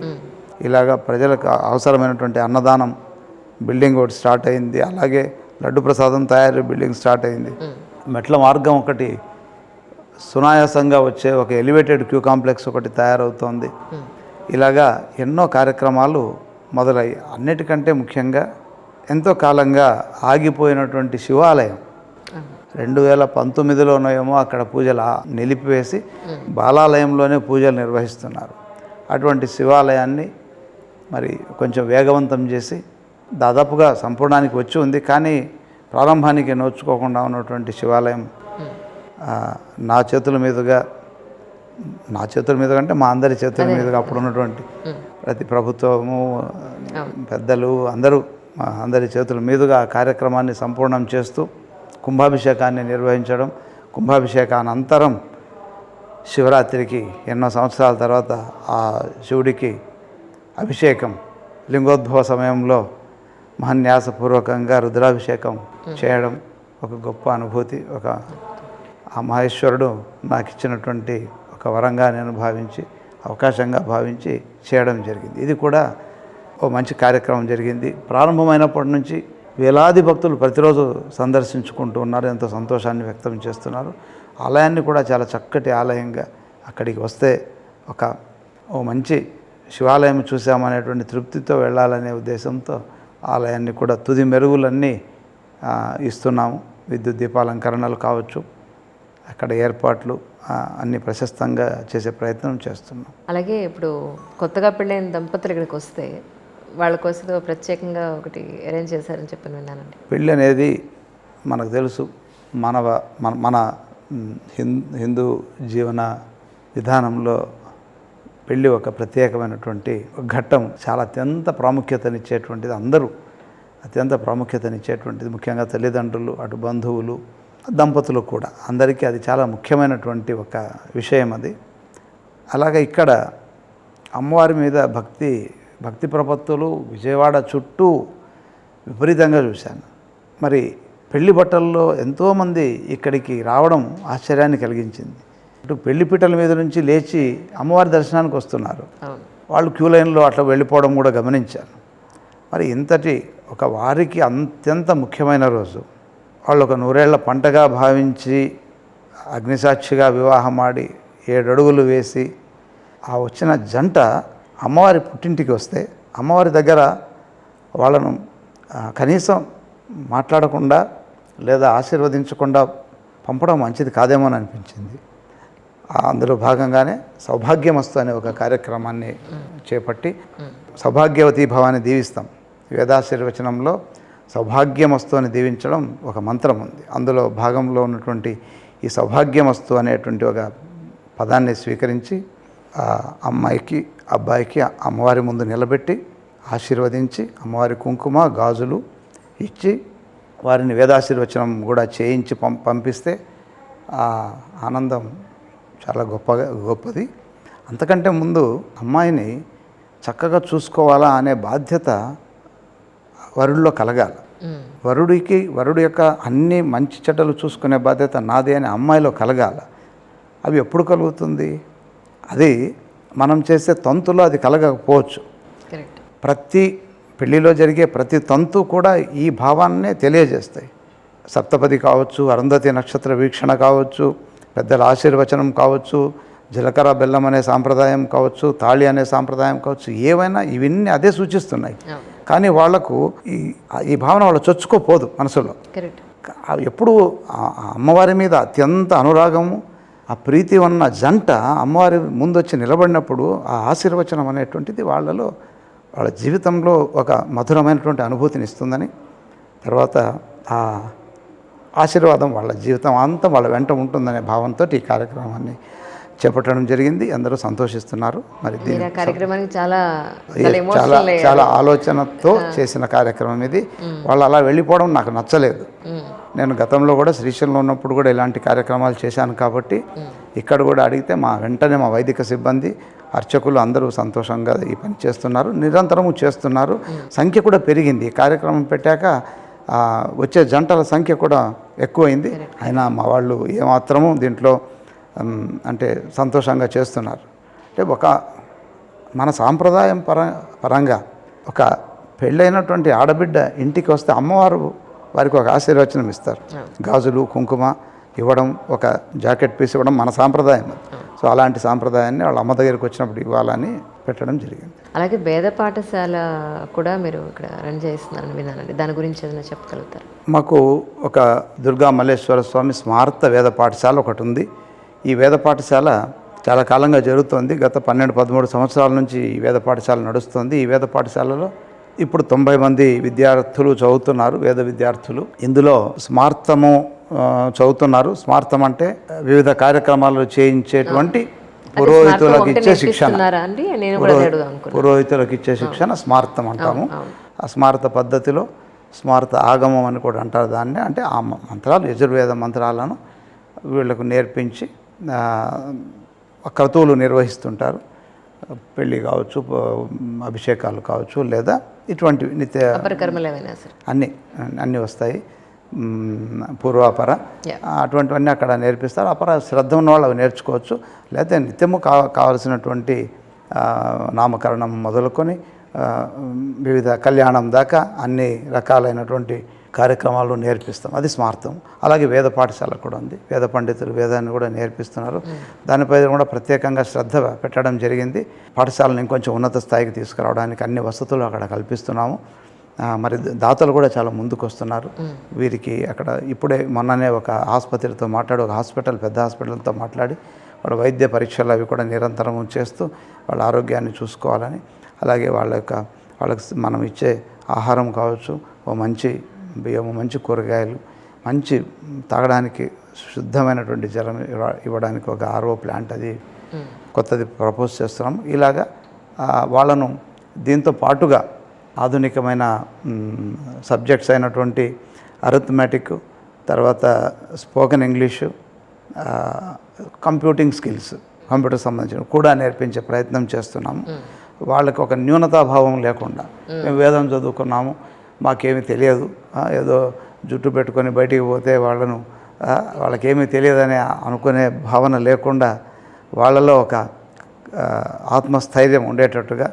ఇలాగా ప్రజలకు అవసరమైనటువంటి అన్నదానం బిల్డింగ్ ఒకటి స్టార్ట్ అయింది. అలాగే లడ్డు ప్రసాదం తయారీ బిల్డింగ్ స్టార్ట్ అయింది. మెట్ల మార్గం ఒకటి సునాయాసంగా వచ్చే ఒక ఎలివేటెడ్ క్యూ కాంప్లెక్స్ ఒకటి తయారవుతోంది. ఇలాగా ఎన్నో కార్యక్రమాలు మొదలయ్యి, అన్నిటికంటే ముఖ్యంగా ఎంతో కాలంగా ఆగిపోయినటువంటి శివాలయం 2019లోనేమో అక్కడ పూజలు నిలిపివేసి బాలాలయంలోనే పూజలు నిర్వహిస్తున్నారు. అటువంటి శివాలయాన్ని మరి కొంచెం వేగవంతం చేసి దాదాపుగా సంపూర్ణానికి వచ్చి ఉంది. కానీ ప్రారంభానికి నోచుకోకుండా ఉన్నటువంటి శివాలయం నా చేతుల మీదుగా అంటే మా అందరి చేతుల మీదుగా అప్పుడు ఉన్నటువంటి ప్రతి ప్రభుత్వము పెద్దలు అందరూ మా అందరి చేతుల మీదుగా ఆ కార్యక్రమాన్ని సంపూర్ణం చేస్తూ కుంభాభిషేకాన్ని నిర్వహించడం, కుంభాభిషేకానంతరం శివరాత్రికి ఎన్నో సంవత్సరాల తర్వాత ఆ శివుడికి అభిషేకం లింగోద్భవ సమయంలో మహాన్యాసపూర్వకంగా రుద్రాభిషేకం చేయడం ఒక గొప్ప అనుభూతి. ఆ మహేశ్వరుడు నాకు ఇచ్చినటువంటి ఒక వరంగా నేను భావించి, అవకాశంగా భావించి చేయడం జరిగింది. ఇది కూడా ఓ మంచి కార్యక్రమం జరిగింది. ప్రారంభమైనప్పటి నుంచి వేలాది భక్తులు ప్రతిరోజు సందర్శించుకుంటూ ఉన్నారు, ఎంతో సంతోషాన్ని వ్యక్తం చేస్తున్నారు. ఆలయాన్ని కూడా చాలా చక్కటి ఆలయంగా, అక్కడికి వస్తే ఓ మంచి శివాలయం చూసామనేటువంటి తృప్తితో వెళ్ళాలనే ఉద్దేశంతో ఆలయాన్ని కూడా తుది మెరుగులన్నీ ఇస్తున్నాము. విద్యుత్ దీపాలంకరణలు కావచ్చు, అక్కడ ఏర్పాట్లు అన్ని ప్రశస్తంగా చేసే ప్రయత్నం చేస్తున్నాం. అలాగే ఇప్పుడు కొత్తగా పెళ్ళైన దంపతులు ఇక్కడికి వస్తే వాళ్ళ కోసం ప్రత్యేకంగా ఒకటి అరేంజ్ చేశారని చెప్పని విన్నానండి. పెళ్ళి అనేది మనకు తెలుసు, మన హిందూ జీవన విధానంలో పెళ్ళి ఒక ప్రత్యేకమైనటువంటి ఘట్టం. చాలా అత్యంత ప్రాముఖ్యతనిచ్చేటువంటిది, అందరూ అత్యంత ప్రాముఖ్యతనిచ్చేటువంటిది. ముఖ్యంగా తల్లిదండ్రులు, అటు బంధువులు, దంపతులు కూడా అందరికీ అది చాలా ముఖ్యమైనటువంటి ఒక విషయం అది. అలాగే ఇక్కడ అమ్మవారి మీద భక్తి ప్రపత్తులు విజయవాడ చుట్టూ విపరీతంగా చూశాను. మరి పెళ్లి బట్టల్లో ఎంతోమంది ఇక్కడికి రావడం ఆశ్చర్యాన్ని కలిగించింది. ఇటు పెళ్లిపీటల మీద నుంచి లేచి అమ్మవారి దర్శనానికి వస్తున్నారు, వాళ్ళు క్యూ లైన్లో అట్లా వెళ్ళిపోవడం కూడా గమనించాను. మరి ఇంతటి ఒక వారికి అత్యంత ముఖ్యమైన రోజు, వాళ్ళు ఒక 100 ఏళ్ల పంటగా భావించి అగ్నిసాక్షిగా వివాహం ఆడి 7 అడుగులు వేసి ఆ వచ్చిన జంట అమ్మవారి పుట్టింటికి వస్తే అమ్మవారి దగ్గర వాళ్ళను కనీసం మాట్లాడకుండా లేదా ఆశీర్వదించకుండా పంపడం మంచిది కాదేమో అని అనిపించింది. అందులో భాగంగానే సౌభాగ్యమస్తు అనే ఒక కార్యక్రమాన్ని చేపట్టి సౌభాగ్యవతీ భవాన్ని దీవిస్తాం. వేదాశీర్వచనంలో సౌభాగ్యమస్తు అని దీవించడం ఒక మంత్రం ఉంది. అందులో భాగంలో ఉన్నటువంటి ఈ సౌభాగ్యమస్తు అనేటువంటి ఒక పదాన్ని స్వీకరించి అమ్మాయికి అబ్బాయికి అమ్మవారి ముందు నిలబెట్టి ఆశీర్వదించి అమ్మవారి కుంకుమ గాజులు ఇచ్చి వారిని వేదాశీర్వచనం కూడా చేయించి పంపిస్తే ఆ ఆనందం చాలా గొప్పది. అంతకంటే ముందు అమ్మాయిని చక్కగా చూసుకోవాలా అనే బాధ్యత వరుడిలో కలగాలి. వరుడు యొక్క అన్ని మంచి చెడ్డలు చూసుకునే బాధ్యత నాది అని అమ్మాయిలో కలగాలి. అవి ఎప్పుడు కలుగుతుంది? అది మనం చేసే తంతులో అది కలగకపోవచ్చు. ప్రతి పెళ్లిలో జరిగే ప్రతి తంతు కూడా ఈ భావాన్నే తెలియజేస్తాయి. సప్తపది కావచ్చు, అరుంధతి నక్షత్ర వీక్షణ కావచ్చు, పెద్దల ఆశీర్వచనం కావచ్చు, జీలకర్ర బెల్లం అనే సాంప్రదాయం కావచ్చు, తాళి అనే సాంప్రదాయం కావచ్చు, ఏవైనా ఇవన్నీ అదే సూచిస్తున్నాయి. కానీ వాళ్లకు ఈ భావన వాళ్ళు చొచ్చుకోపోదు మనసులో. ఎప్పుడు అమ్మవారి మీద అత్యంత అనురాగము, ఆ ప్రీతి ఉన్న జంట అమ్మవారి ముందొచ్చి నిలబడినప్పుడు ఆ ఆశీర్వచనం అనేటువంటిది వాళ్ళ జీవితంలో ఒక మధురమైనటువంటి అనుభూతిని ఇస్తుందని, తర్వాత ఆ ఆశీర్వాదం వాళ్ళ జీవితం అంతా వాళ్ళ వెంట ఉంటుందనే భావంతో ఈ కార్యక్రమాన్ని చేపట్టడం జరిగింది. అందరూ సంతోషిస్తున్నారు. మరి కార్యక్రమానికి చాలా ఆలోచనతో చేసిన కార్యక్రమం ఇది. వాళ్ళు అలా వెళ్ళిపోవడం నాకు నచ్చలేదు. నేను గతంలో కూడా శ్రీశైలంలో ఉన్నప్పుడు కూడా ఇలాంటి కార్యక్రమాలు చేశాను కాబట్టి ఇక్కడ కూడా అడిగితే వెంటనే మా వైదిక సిబ్బంది, అర్చకులు అందరూ సంతోషంగా ఈ పని చేస్తున్నారు, నిరంతరము చేస్తున్నారు. సంఖ్య కూడా పెరిగింది. ఈ కార్యక్రమం పెట్టాక వచ్చే జంటల సంఖ్య కూడా ఎక్కువైంది. అయినా మా వాళ్ళు ఏమాత్రము దీంట్లో అంటే సంతోషంగా చేస్తున్నారు. అంటే మన సాంప్రదాయం పరంగా ఒక పెళ్ళైనటువంటి ఆడబిడ్డ ఇంటికి వస్తే అమ్మవారు వారికి ఒక ఆశీర్వచనం ఇస్తారు. గాజులు కుంకుమ ఇవ్వడం, ఒక జాకెట్ పీస్ ఇవ్వడం మన సాంప్రదాయం. సో అలాంటి సాంప్రదాయాన్ని వాళ్ళ అమ్మ దగ్గరికి వచ్చినప్పుడు ఇవ్వాలని పెట్టడం జరిగింది. అలాగే వేద పాఠశాల కూడా మీరు ఇక్కడ రన్ చేస్తున్నారని విన్నానండి, దాని గురించి ఏదైనా చెప్పగలుగుతారు? మాకు ఒక దుర్గా మల్లేశ్వర స్వామి స్మార్త వేద పాఠశాల ఒకటి ఉంది. ఈ వేద పాఠశాల చాలా కాలంగా జరుగుతోంది. గత 12-13 సంవత్సరాల నుంచి ఈ వేద పాఠశాల నడుస్తుంది. ఈ వేద పాఠశాలలో ఇప్పుడు 90 మంది విద్యార్థులు చదువుతున్నారు, వేద విద్యార్థులు. ఇందులో స్మార్తము చదువుతున్నారు. స్మార్తం అంటే వివిధ కార్యక్రమాలు చేయించేటువంటి పురోహితులకు ఇచ్చే శిక్షణ. పురోహితులకు ఇచ్చే శిక్షణ స్మార్తం అంటాము. ఆ స్మార్త పద్ధతిలో స్మార్త ఆగమం అని కూడా అంటారు దాన్ని. అంటే ఆ మంత్రాలు, యజుర్వేద మంత్రాలను వీళ్ళకు నేర్పించి క్రతువులు నిర్వహిస్తుంటారు. పెళ్ళి కావచ్చు, అభిషేకాలు కావచ్చు, లేదా ఇటువంటి నిత్య అన్నీ వస్తాయి. పూర్వాపర అటువంటివన్నీ అక్కడ నేర్పిస్తారు. అపర శ్రద్ధ ఉన్న వాళ్ళు అవి నేర్చుకోవచ్చు. లేకపోతే నిత్యము కావలసినటువంటి నామకరణం మొదలుకొని వివిధ కళ్యాణం దాకా అన్ని రకాలైనటువంటి కార్యక్రమాలు నేర్పిస్తాం. అది స్మార్థం. అలాగే వేద పాఠశాల కూడా ఉంది. వేద పండితులు వేదాన్ని కూడా నేర్పిస్తున్నారు. దానిపై కూడా ప్రత్యేకంగా శ్రద్ధ పెట్టడం జరిగింది. పాఠశాలను ఇంకొంచెం ఉన్నత స్థాయికి తీసుకురావడానికి అన్ని వసతులు అక్కడ కల్పిస్తున్నాము. మరి దాతలు కూడా చాలా ముందుకు వస్తున్నారు. వీరికి అక్కడ ఇప్పుడే మొన్ననే ఒక ఆసుపత్రితో మాట్లాడి, ఒక హాస్పిటల్, పెద్ద హాస్పిటల్తో మాట్లాడి వాళ్ళ వైద్య పరీక్షలు అవి కూడా నిరంతరం చేస్తూ వాళ్ళ ఆరోగ్యాన్ని చూసుకోవాలని, అలాగే వాళ్ళకి మనం ఇచ్చే ఆహారం కావచ్చు, ఓ మంచి బియ్యము, మంచి కూరగాయలు, మంచి తాగడానికి శుద్ధమైనటువంటి జలం ఇవ్వడానికి ఒక ఆర్ఓ ప్లాంట్ అది కొత్తది ప్రపోజ్ చేస్తున్నాము. ఇలాగా వాళ్ళను దీంతో పాటుగా ఆధునికమైన సబ్జెక్ట్స్ అయినటువంటి అరిథమెటిక్, తర్వాత spoken English, computing skills, computer సంబంధించిన కూడా నేర్పించే ప్రయత్నం చేస్తున్నాము. వాళ్ళకి ఒక న్యూనతాభావం లేకుండా, మేము వేదం చదువుకున్నాము, మాకేమీ తెలియదు, ఏదో జుట్టు పెట్టుకొని బయటికి పోతే వాళ్ళకేమీ తెలియదని అనుకునే భావన లేకుండా వాళ్ళలో ఒక ఆత్మస్థైర్యం ఉండేటట్టుగా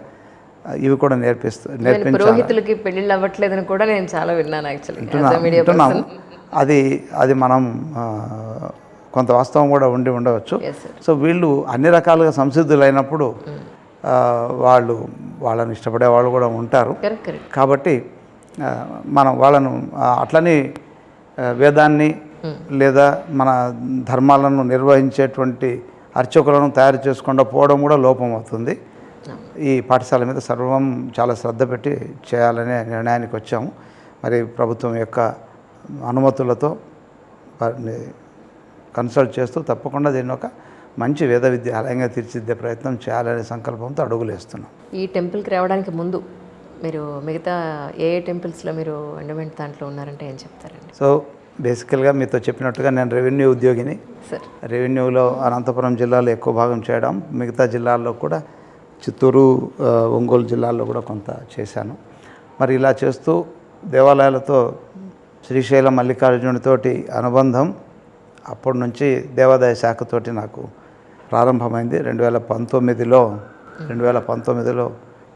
ఇవి కూడా నేర్పించాలి. పురోహితులకి పెళ్ళిళ్ళు అవ్వట్లేదని కూడా నేను చాలా విన్నాను వింటున్నాము. అది మనం కొంత వాస్తవం కూడా ఉండవచ్చు. సో వీళ్ళు అన్ని రకాలుగా సంసిద్ధులైనప్పుడు వాళ్ళని ఇష్టపడే వాళ్ళు కూడా ఉంటారు. కాబట్టి మనం వాళ్ళను అట్లని వేదాన్ని లేదా మన ధర్మాలను నిర్వహించేటువంటి అర్చకులను తయారు చేసుకుండా పోవడం కూడా లోపం అవుతుంది. ఈ పాఠశాల మీద సర్వం చాలా శ్రద్ధ పెట్టి చేయాలనే నిర్ణయానికి వచ్చాము. మరి ప్రభుత్వం యొక్క అనుమతులతో కన్సల్ట్ చేస్తూ తప్పకుండా దీన్ని ఒక మంచి వేద విద్యాలయంగా తీర్చిదిద్దే ప్రయత్నం చేయాలనే సంకల్పంతో అడుగులు వేస్తున్నాం. ఈ టెంపుల్కి రావడానికి ముందు మీరు మిగతా ఏ టెంపుల్స్లో మీరు ఎండోమెంట్ దాంట్లో ఉన్నారంటే ఏం చెప్తారండి? సో బేసికల్గా మీతో చెప్పినట్టుగా నేను రెవెన్యూ ఉద్యోగిని. రెవెన్యూలో అనంతపురం జిల్లాలో ఎక్కువ భాగం చేయడం, మిగతా జిల్లాల్లో కూడా చిత్తూరు, ఒంగోలు జిల్లాల్లో కూడా కొంత చేశాను. మరి ఇలా చేస్తూ దేవాలయాలతో శ్రీశైలం మల్లికార్జునుడితోటి అనుబంధం అప్పటి నుంచి దేవాదాయ శాఖతోటి నాకు ప్రారంభమైంది. 2019లో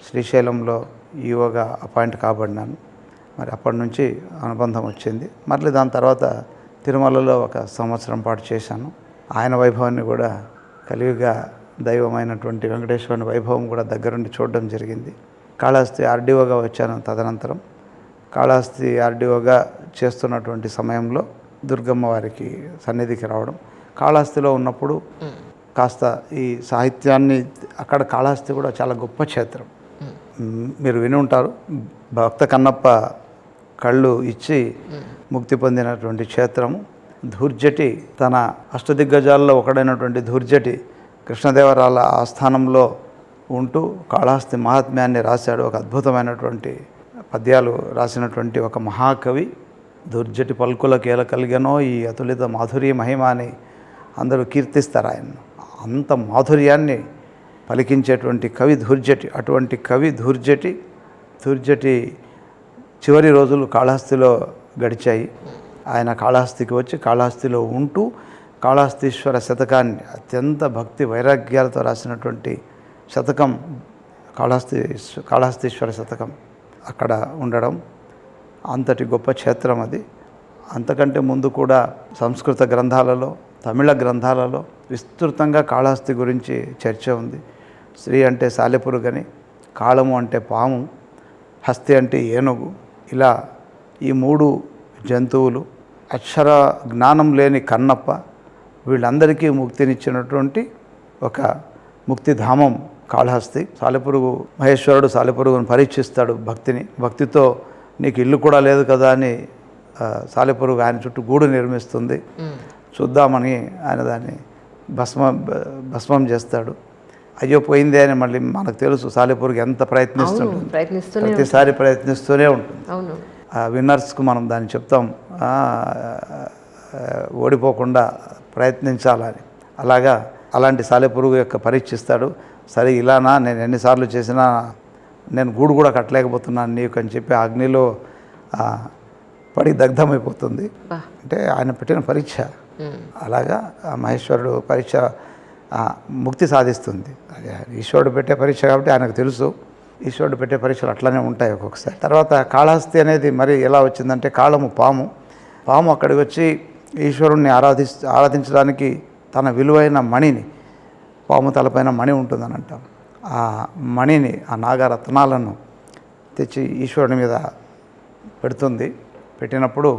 శ్రీశైలంలో ఈవోగా అపాయింట్ కాబడినాను. మరి అప్పటి నుంచి అనుబంధం వచ్చింది. మళ్ళీ దాని తర్వాత తిరుమలలో 1 సంవత్సరం పాటు చేశాను. ఆయన వైభవాన్ని కూడా కలియుగ దైవమైనటువంటి వెంకటేశ్వరుని వైభవం కూడా దగ్గరుండి చూడడం జరిగింది. కాళహస్తి ఆర్డీఓగా వచ్చాను. తదనంతరం కాళహస్తి ఆర్డీఓగా చేస్తున్నటువంటి సమయంలో దుర్గమ్మ వారికి సన్నిధికి రావడం, కాళహస్తిలో ఉన్నప్పుడు కాస్త ఈ సాహిత్యాన్ని, అక్కడ కాళహస్తి కూడా చాలా గొప్ప క్షేత్రం. మీరు విని ఉంటారు, భక్త కన్నప్ప కళ్ళు ఇచ్చి ముక్తి పొందినటువంటి క్షేత్రము. ధూర్జటి తన అష్టదిగ్గజాల్లో ఒకడైనటువంటి ధూర్జటి కృష్ణదేవరాయల ఆస్థానంలో ఉంటూ కాళహస్తి మహాత్మ్యాన్ని రాశాడు. ఒక అద్భుతమైనటువంటి పద్యాలు రాసినటువంటి ఒక మహాకవి. దుర్జటి పలుకుల కేల కలిగనో ఈ అతులిత మాధుర్య మహిమ అని అందరూ కీర్తిస్తారు ఆయన. అంత మాధుర్యాన్ని పలికించేటువంటి కవి ధూర్జటి. అటువంటి కవి ధూర్జటి చివరి రోజులు కాళహస్తిలో గడిచాయి. ఆయన కాళహస్తికి వచ్చి కాళహస్తిలో ఉంటూ కాళహస్తీశ్వర శతకాన్ని అత్యంత భక్తి వైరాగ్యాలతో రాసినటువంటి శతకం కాళహస్తీశ్వర శతకం అక్కడ ఉండడం అంతటి గొప్ప క్షేత్రం అది. అంతకంటే ముందు కూడా సంస్కృత గ్రంథాలలో, తమిళ గ్రంథాలలో విస్తృతంగా కాళహస్తి గురించి చర్చ ఉంది. శ్రీ అంటే సాలెపురుగని, కాళము అంటే పాము, హస్తి అంటే ఏనుగు. ఇలా ఈ 3 జంతువులు, అక్షర జ్ఞానం లేని కన్నప్ప, వీళ్ళందరికీ ముక్తినిచ్చినటువంటి ఒక ముక్తిధామం కాళహస్తి. సాలెపురుగు మహేశ్వరుడు సాలెపురుగును పరీక్షిస్తాడు భక్తితో నీకు ఇల్లు కూడా లేదు కదా అని సాలెపురుగు ఆయన చుట్టూ గూడు నిర్మిస్తుంది. చూద్దామని ఆయన దాన్ని భస్మం చేస్తాడు. అయ్యో పోయిందే అని మళ్ళీ మనకు తెలుసు సాలెపురుగు ఎంత ప్రతిసారి ప్రయత్నిస్తూనే ఉంటుంది. విన్నర్స్కు మనం దాన్ని చెప్తాం ఓడిపోకుండా ప్రయత్నించాలని. అలాంటి సాలెపురుగు యొక్క పరీక్షిస్తాడు. సరే ఇలానా, నేను ఎన్నిసార్లు చేసినా నేను గూడు కూడా కట్టలేకపోతున్నాను నీకు అని చెప్పి అగ్నిలో పడి దగ్ధమైపోతుంది. అంటే ఆయన పెట్టిన పరీక్ష. అలాగా మహేశ్వరుడు పరీక్ష ముక్తి సాధిస్తుంది. అది ఈశ్వరుడు పెట్టే పరీక్ష కాబట్టి ఆయనకు తెలుసు ఈశ్వరుడు పెట్టే పరీక్షలు అట్లనే ఉంటాయి ఒక్కొక్కసారి. తర్వాత కాళహస్తి అనేది మరి ఎలా వచ్చిందంటే, కాళము పాము అక్కడికి వచ్చి ఈశ్వరుణ్ణి ఆరాధించడానికి తన విలువైన మణిని, పాము తలపైన మణి ఉంటుందని అంటాం, ఆ మణిని, ఆ నాగరత్నాలను తెచ్చి ఈశ్వరుని మీద పెడుతుంది. పెట్టినప్పుడు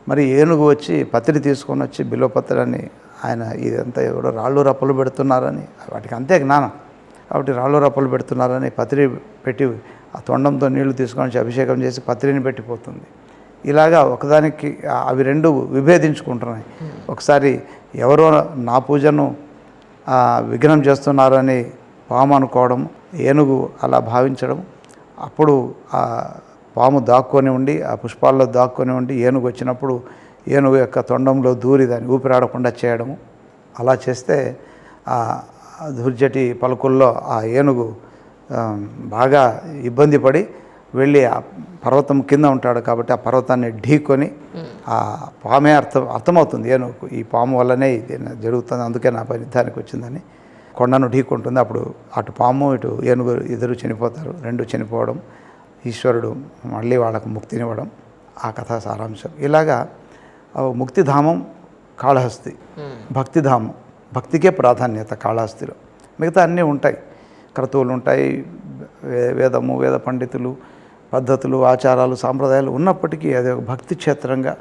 మరి ఏనుగు వచ్చి పత్రి తీసుకొని వచ్చి బిల్వపత్రాన్ని ఆయన ఇదంతా ఎవరో రాళ్ళు రప్పలు పెడుతున్నారని, వాటికి అంతే జ్ఞానం కాబట్టి రాళ్ళు రప్పలు పెడుతున్నారని పత్రి పెట్టి ఆ తొండంతో నీళ్లు తీసుకొని వచ్చి అభిషేకం చేసి పత్రిని పెట్టిపోతుంది. ఇలాగా ఒకదానికి అవి రెండు విభేదించుకుంటున్నాయి. ఒకసారి ఎవరో నా పూజను విఘ్నం చేస్తున్నారని పాము అనుకోవడం, ఏనుగు అలా భావించడం. అప్పుడు ఆ పాము దాక్కొని ఉండి ఆ పుష్పాల్లో దాక్కొని ఉండి ఏనుగు వచ్చినప్పుడు ఏనుగు యొక్క తొండంలో దూరి దాన్ని ఊపిరాడకుండా చేయడము. అలా చేస్తే ఆ దుర్జటి పలుకుల్లో ఆ ఏనుగు బాగా ఇబ్బంది పడి వెళ్ళి ఆ పర్వతం కింద ఉంటాడు కాబట్టి ఆ పర్వతాన్ని ఢీకొని ఆ పామే అర్థమవుతుంది ఏనుగు, ఈ పాము వల్లనే ఇది జరుగుతుంది, అందుకే నా పరిధానికి వచ్చిందని కొండను ఢీకొంటుంది. అప్పుడు అటు పాము ఇటు ఏనుగు ఇద్దరు చనిపోతారు. రెండు చనిపోవడం, ఈశ్వరుడు మళ్ళీ వాళ్ళకు ముక్తినివ్వడం ఆ కథా సారాంశం. ఇలాగా ముక్తిధామం కాళహస్తి, భక్తిధామం, భక్తికే ప్రాధాన్యత కాళహస్తిలో. మిగతా అన్నీ ఉంటాయి, క్రతువులు ఉంటాయి, వేదము, వేద పండితులు, పద్ధతులు, ఆచారాలు, సాంప్రదాయాలు ఉన్నప్పటికీ అది ఒక భక్తి క్షేత్రంగా,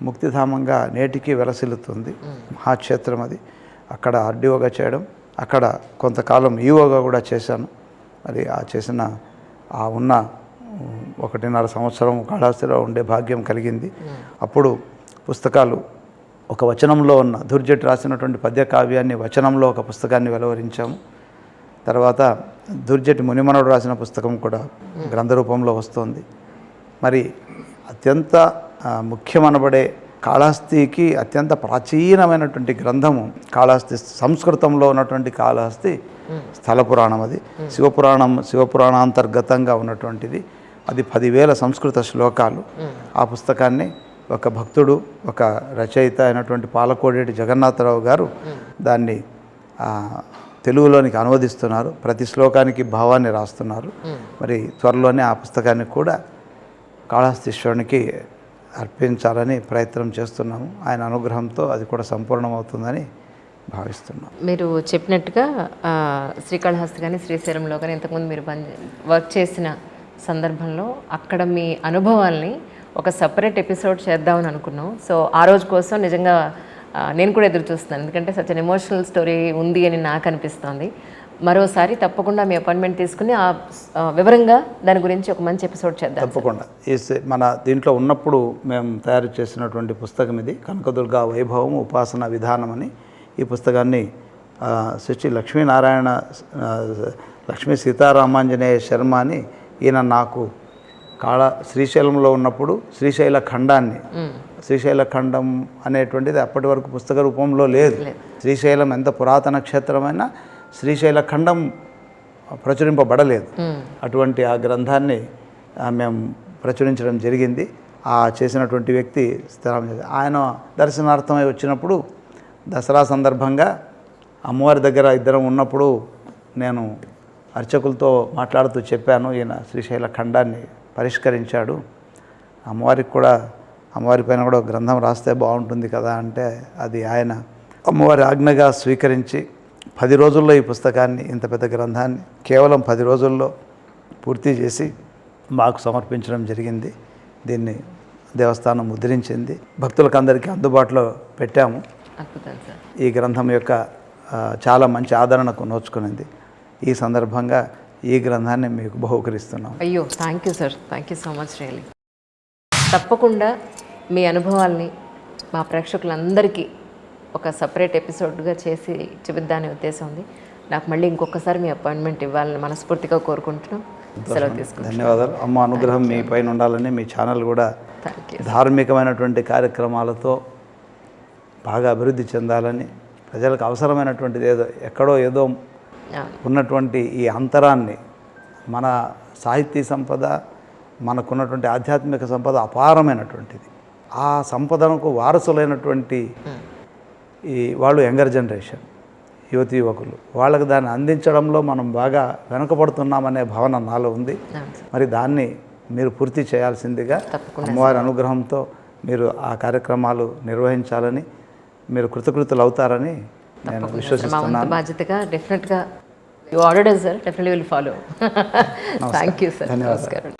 ముక్తిధామంగా నేటికి వెలసిల్లుతుంది. మహాక్షేత్రం అది. అక్కడ ఆర్డీఓగా చేయడం, అక్కడ కొంతకాలం ఈఓగా కూడా చేశాను. మరి ఆ చేసిన ఉన్న 1.5 సంవత్సరం కాళహస్తిలో ఉండే భాగ్యం కలిగింది. అప్పుడు పుస్తకాలు, ఒక వచనంలో ఉన్న దుర్జటి రాసినటువంటి పద్య కావ్యాన్ని వచనంలో ఒక పుస్తకాన్ని వెలువరించాము. తర్వాత దుర్జటి మునిమనుడు రాసిన పుస్తకం కూడా గ్రంథ రూపంలో వస్తుంది. మరి అత్యంత ముఖ్యమనబడే కాళహస్తికి అత్యంత ప్రాచీనమైనటువంటి గ్రంథము కాళహస్తి, సంస్కృతంలో ఉన్నటువంటి కాళహస్తి స్థల పురాణం. అది శివపురాణాంతర్గతంగా ఉన్నటువంటిది. అది 10,000 సంస్కృత శ్లోకాలు. ఆ పుస్తకాన్ని ఒక భక్తుడు, ఒక రచయిత అయినటువంటి పాలకోడేటి జగన్నాథరావు గారు దాన్ని తెలుగులోనికి అనువదిస్తున్నారు. ప్రతి శ్లోకానికి భావాన్ని రాస్తున్నారు. మరి త్వరలోనే ఆ పుస్తకాన్ని కూడా కాళహస్తీశ్వరునికి అర్పించాలని ప్రయత్నం చేస్తున్నాము. ఆయన అనుగ్రహంతో అది కూడా సంపూర్ణమవుతుందని భావిస్తున్నాం. మీరు చెప్పినట్టుగా శ్రీకాళహస్తి కానీ శ్రీశైలంలో కానీ ఇంతకుముందు మీరు వర్క్ చేసిన సందర్భంలో అక్కడ మీ అనుభవాల్ని ఒక సపరేట్ ఎపిసోడ్ చేద్దామని అనుకున్నాం. సో ఆ రోజు కోసం నిజంగా నేను కూడా ఎదురు చూస్తున్నాను, ఎందుకంటే సచ్ అన్ ఎమోషనల్ స్టోరీ ఉంది అని నాకు అనిపిస్తోంది. మరోసారి తప్పకుండా మీ అపాయింట్మెంట్ తీసుకుని వివరంగా దాని గురించి ఒక మంచి ఎపిసోడ్ చేద్దాం. తప్పకుండా. మన దీంట్లో ఉన్నప్పుడు మేము తయారు చేసినటువంటి పుస్తకం ఇది, కనకదుర్గా వైభవం ఉపాసన విధానం అని. ఈ పుస్తకాన్ని శ్రీ లక్ష్మీ సీతారామాంజనేయ శర్మ అని ఈయన నాకు శ్రీశైలంలో ఉన్నప్పుడు శ్రీశైల ఖండం అనేటువంటిది అప్పటి వరకు పుస్తక రూపంలో లేదు. శ్రీశైలం ఎంత పురాతన క్షేత్రమైనా శ్రీశైల ఖండం ప్రచురింపబడలేదు. అటువంటి ఆ గ్రంథాన్ని మేము ప్రచురించడం జరిగింది. ఆ చేసినటువంటి వ్యక్తి ఆయన దర్శనార్థమై వచ్చినప్పుడు దసరా సందర్భంగా అమ్మవారి దగ్గర ఇద్దరం ఉన్నప్పుడు నేను అర్చకులతో మాట్లాడుతూ చెప్పాను, ఈయన శ్రీశైల ఖండాన్ని పరిష్కరించాడు, అమ్మవారి పైన కూడా గ్రంథం రాస్తే బాగుంటుంది కదా అంటే, అది ఆయన అమ్మవారి ఆజ్ఞగా స్వీకరించి 10 రోజుల్లో ఈ పుస్తకాన్ని, ఇంత పెద్ద గ్రంథాన్ని కేవలం 10 రోజుల్లో పూర్తి చేసి మాకు సమర్పించడం జరిగింది. దీన్ని దేవస్థానం ముద్రించింది, భక్తులకు అందరికీ అందుబాటులో పెట్టాము. ఈ గ్రంథం యొక్క చాలా మంచి ఆదరణకు నోచుకునింది. ఈ సందర్భంగా ఈ గ్రంథాన్ని మీకు బహుకరిస్తున్నాం. అయ్యో, thank you sir, thank you so much really. తప్పకుండా మీ అనుభవాల్ని మా ప్రేక్షకులందరికీ ఒక సపరేట్ ఎపిసోడ్గా చేసి చూపిద్దానే ఉద్దేశం ఉంది. నాకు మళ్ళీ ఇంకొకసారి మీ అపాయింట్మెంట్ ఇవ్వాలని మనస్ఫూర్తిగా కోరుకుంటున్నాం. సెలవు తీసుకుంటాం. ధన్యవాదాలు. అమ్మ అనుగ్రహం మీ పైన ఉండాలని, మీ ఛానల్ కూడా థ్యాంక్ యూ. ధార్మికమైనటువంటి కార్యక్రమాలతో బాగా అభివృద్ధి చెందాలని, ప్రజలకు అవసరమైనటువంటిది ఎక్కడో ఏదో ఉన్నటువంటి ఈ అంతరాన్ని, మన సాహితీ సంపద, మనకున్నటువంటి ఆధ్యాత్మిక సంపద అపారమైనటువంటిది. ఆ సంపదకు వారసులైనటువంటి ఈ వాళ్ళు యంగర్ జనరేషన్, యువతి యువకులు, వాళ్ళకి దాన్ని అందించడంలో మనం బాగా వెనుకబడుతున్నామనే భావన నాలో ఉంది. మరి దాన్ని మీరు పూర్తి చేయాల్సిందిగా అమ్మవారి అనుగ్రహంతో మీరు ఆ కార్యక్రమాలు నిర్వహించాలని, మీరు కృతకృతులు అవుతారని నేను విశ్వసిస్తున్నాను. బాధ్యతగా డెఫినెట్గా you ordered sir, definitely will follow. Thank you sir. ధన్యవాదాలు.